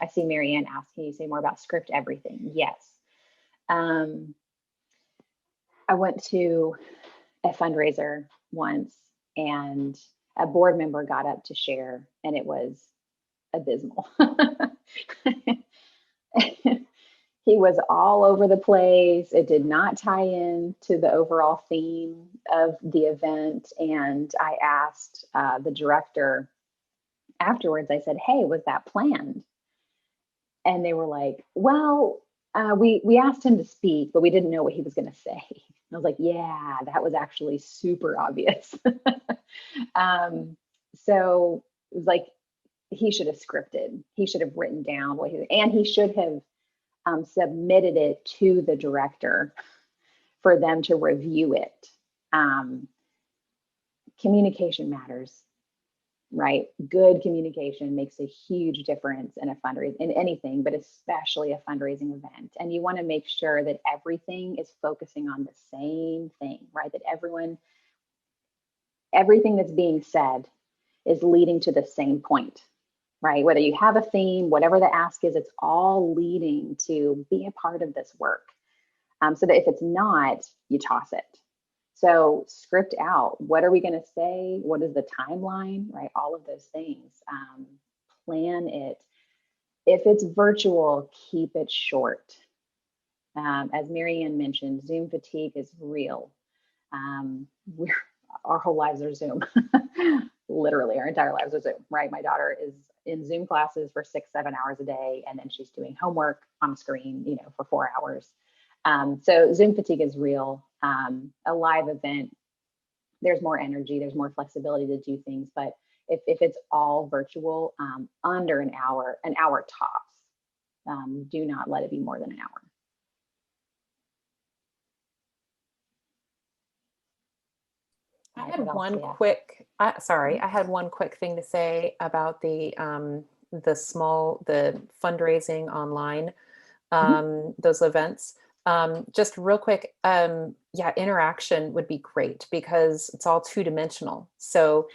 I see MaryAnne asking you to say more about script everything. Yes. I went to a fundraiser once and a board member got up to share, and it was abysmal. He was all over the place. It did not tie in to the overall theme of the event. And I asked the director afterwards, I said, hey, was that planned? And they were like, well, we asked him to speak, but we didn't know what he was going to say. I was like, yeah, that was actually super obvious. So it was like, he should have scripted. He should have written down and he should have submitted it to the director for them to review it. Communication matters, right? Good communication makes a huge difference in a fundraising, in anything, but especially a fundraising event. And you want to make sure that everything is focusing on the same thing, right? That everything that's being said is leading to the same point, right? Whether you have a theme, whatever the ask is, it's all leading to be a part of this work. So that if it's not, you toss it. So script out, what are we going to say? What is the timeline, right? All of those things. Plan it. If it's virtual, keep it short. As MaryAnne mentioned, Zoom fatigue is real. Our whole lives are Zoom. Literally, our entire lives are Zoom, right? My daughter is in Zoom classes for 6-7 hours a day, and then she's doing homework on a screen, for 4 hours. So Zoom fatigue is real. A live event, there's more energy, there's more flexibility to do things. But if it's all virtual, under an hour tops, do not let it be more than an hour. I had one quick, I had one quick thing to say about the fundraising online, those events. Just real quick, interaction would be great because it's all two-dimensional. So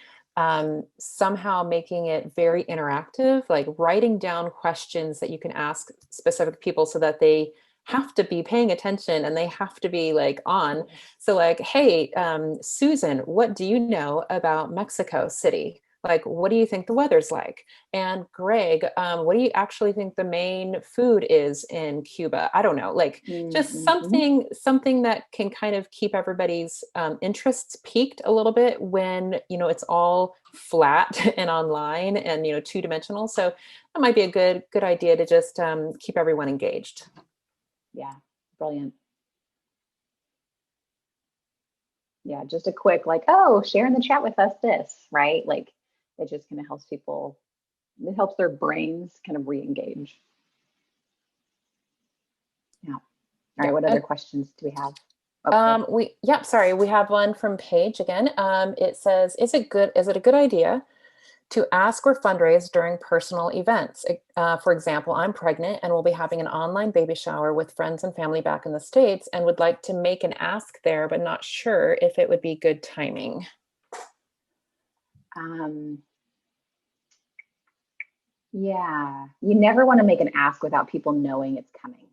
somehow making it very interactive, like writing down questions that you can ask specific people so that they have to be paying attention and they have to be like on. So like, hey, Susan, what do you know about Mexico City? Like, what do you think the weather's like? And Greg, what do you actually think the main food is in Cuba? I don't know, like just something that can kind of keep everybody's interests peaked a little bit when, it's all flat and online and, two-dimensional. So that might be a good idea to just keep everyone engaged. Yeah, brilliant. Yeah, just a quick like, oh, share in the chat with us this, right? Like it just kind of helps people, it helps their brains kind of re-engage. Yeah. All right, what other questions do we have? We have one from Paige again. It says, is it a good idea to ask or fundraise during personal events? For example, I'm pregnant and will be having an online baby shower with friends and family back in the States and would like to make an ask there, but not sure if it would be good timing. Yeah, you never want to make an ask without people knowing it's coming.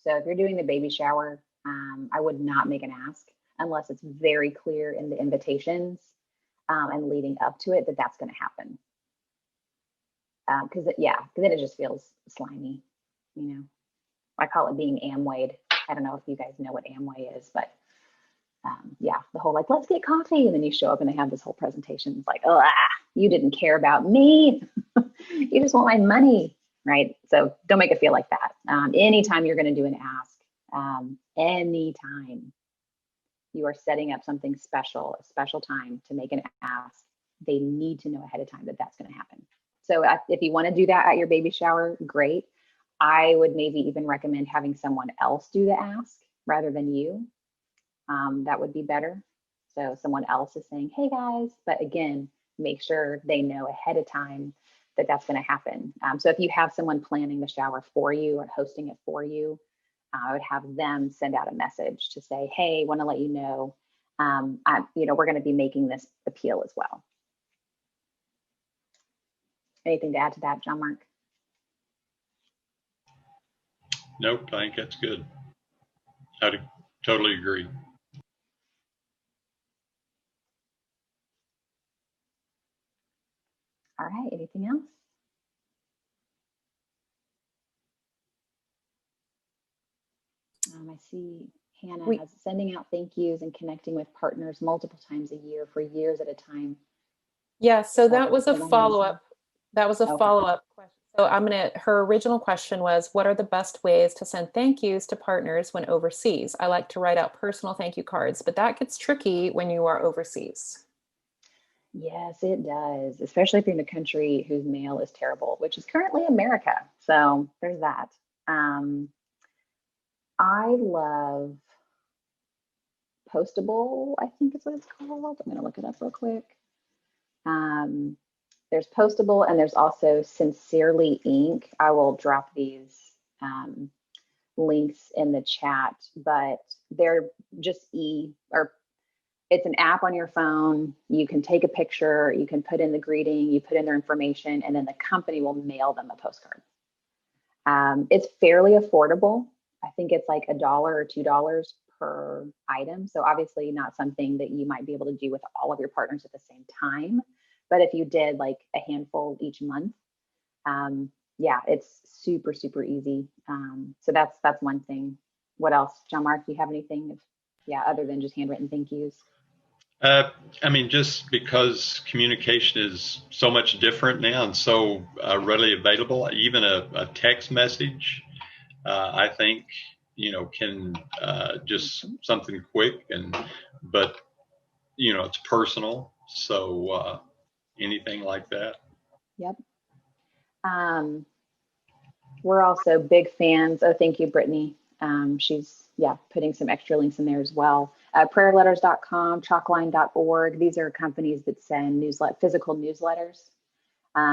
So if you're doing the baby shower, I would not make an ask unless it's very clear in the invitations and leading up to it that that's going to happen. Because then it just feels slimy, I call it being Amwayed. I don't know if you guys know what Amway is, but the whole like, let's get coffee. And then you show up and they have this whole presentation. It's like, oh, you didn't care about me. You just want my money, right? So don't make it feel like that. Anytime you're going to do an ask, anytime you are setting up something special, a special time to make an ask, they need to know ahead of time that that's going to happen. So if you want to do that at your baby shower, great. I would maybe even recommend having someone else do the ask rather than you. That would be better. So someone else is saying, hey guys, but again, make sure they know ahead of time that that's going to happen. So if you have someone planning the shower for you or hosting it for you, I would have them send out a message to say, hey, want to let you know, we're going to be making this appeal as well. Anything to add to that, John Mark? Nope, I think that's good. I totally agree. All right, anything else? I see Hannah has sending out thank yous and connecting with partners multiple times a year for years at a time. Yeah, so that was a follow-up. That was a follow-up question. So her original question was, what are the best ways to send thank yous to partners when overseas? I like to write out personal thank you cards, but that gets tricky when you are overseas. Yes, it does, especially if you're in a country whose mail is terrible, which is currently America. So there's that. I love Postable, I think is what it's called. I'm gonna look it up real quick. There's Postable and there's also Sincerely Inc. I will drop these links in the chat, but they're just it's an app on your phone. You can take a picture, you can put in the greeting, you put in their information, and then the company will mail them a postcard. It's fairly affordable. I think it's like $1 or $2 per item. So obviously not something that you might be able to do with all of your partners at the same time. But if you did like a handful each month, yeah, it's super, super easy. So that's one thing. What else? John Mark, do you have anything? Other than just handwritten thank yous? I mean, just because communication is so much different now and so readily available, even a text message, I think, can just something quick but it's personal. So anything like that. Yep. We're also big fans. Oh, thank you, Brittany. She's putting some extra links in there as well. Prayerletters.com, chalkline.org. These are companies that send physical newsletters.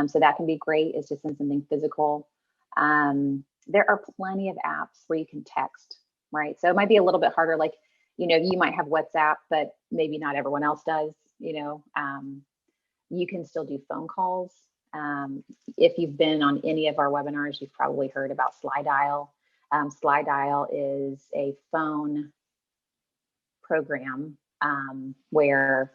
So that can be great, is to send something physical. There are plenty of apps where you can text, right? So it might be a little bit harder, like, you might have WhatsApp, but maybe not everyone else does, you can still do phone calls. If you've been on any of our webinars, you've probably heard about SlyDial. SlyDial is a phone program where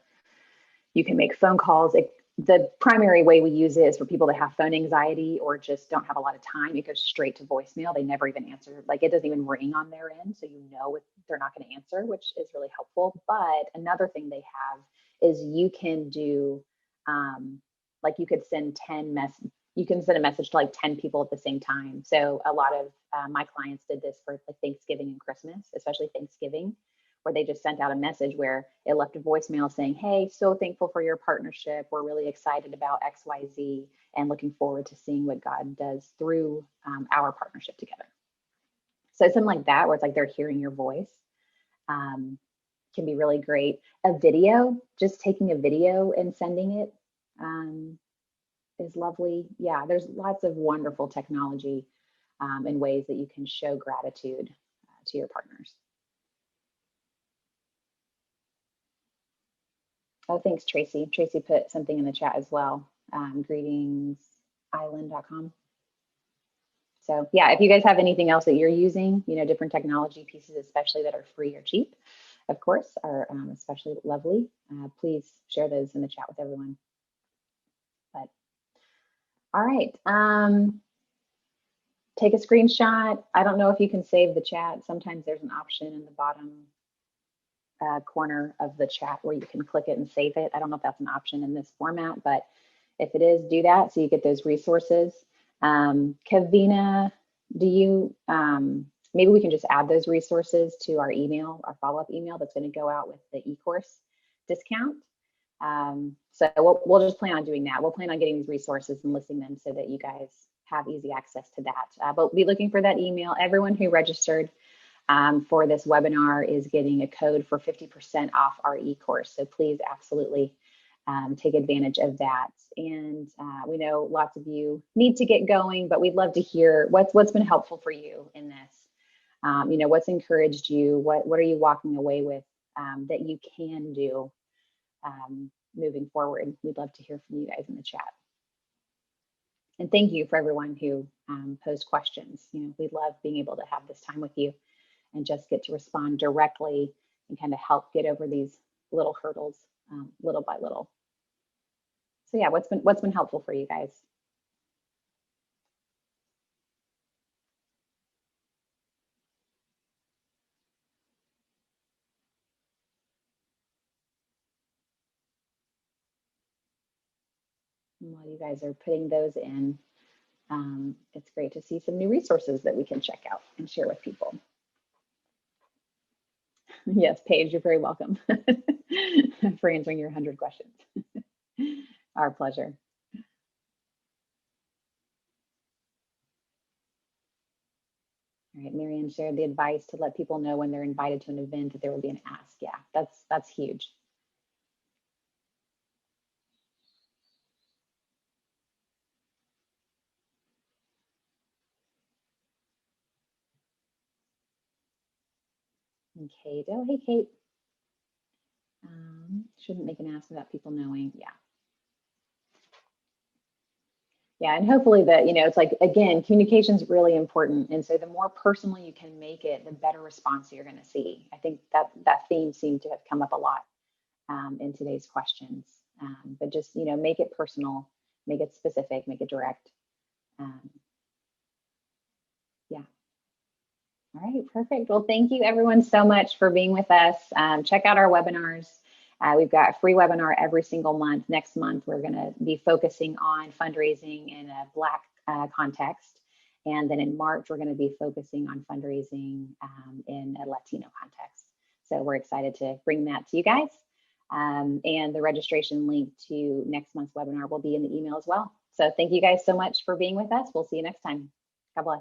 you can make phone calls. The primary way we use it is for people that have phone anxiety or just don't have a lot of time. It goes straight to voicemail. They never even answer. Like, it doesn't even ring on their end, so they're not going to answer, which is really helpful. But another thing they have is you can do like you could send you can send a message to like 10 people at the same time. So a lot of my clients did this for like Thanksgiving and Christmas, especially Thanksgiving, where they just sent out a message where it left a voicemail saying, hey, so thankful for your partnership. We're really excited about XYZ and looking forward to seeing what God does through our partnership together. So something like that, where it's like they're hearing your voice, can be really great. A video, just taking a video and sending it is lovely. Yeah, there's lots of wonderful technology and ways that you can show gratitude to your partners. Oh, thanks, Tracy. Tracy put something in the chat as well. Greetingsisland.com. So yeah, if you guys have anything else that you're using, different technology pieces, especially that are free or cheap, of course, are especially lovely. Please share those in the chat with everyone. But all right, take a screenshot. I don't know if you can save the chat. Sometimes there's an option in the bottom corner of the chat where you can click it and save it. I don't know if that's an option in this format, but if it is, do that so you get those resources. Kavina, do you, maybe we can just add those resources to our email, our follow-up email that's going to go out with the e-course discount. So we'll just plan on doing that. We'll plan on getting these resources and listing them so that you guys have easy access to that. But be looking for that email. Everyone who registered for this webinar is getting a code for 50% off our e-course. So please absolutely take advantage of that. And we know lots of you need to get going, but we'd love to hear what's been helpful for you in this. What's encouraged you? What are you walking away with that you can do moving forward? We'd love to hear from you guys in the chat. And thank you for everyone who posed questions. We love being able to have this time with you and just get to respond directly and kind of help get over these little hurdles little by little. So yeah, what's been helpful for you guys? And while you guys are putting those in, it's great to see some new resources that we can check out and share with people. Yes, Paige, you're very welcome for answering your 100 questions. Our pleasure. All right, MaryAnne shared the advice to let people know when they're invited to an event that there will be an ask. Yeah, that's huge. And Kate, oh, hey, Kate. Shouldn't make an ask without people knowing. Yeah. Yeah, and hopefully that, it's like, again, communication is really important. And so the more personal you can make it, the better response you're going to see. I think that theme seemed to have come up a lot in today's questions. But just, make it personal, make it specific, make it direct. Yeah. All right, perfect. Well, thank you everyone so much for being with us. Check out our webinars. We've got a free webinar every single month. Next month, we're going to be focusing on fundraising in a Black context. And then in March, we're going to be focusing on fundraising in a Latino context. So we're excited to bring that to you guys. And the registration link to next month's webinar will be in the email as well. So thank you guys so much for being with us. We'll see you next time. God bless.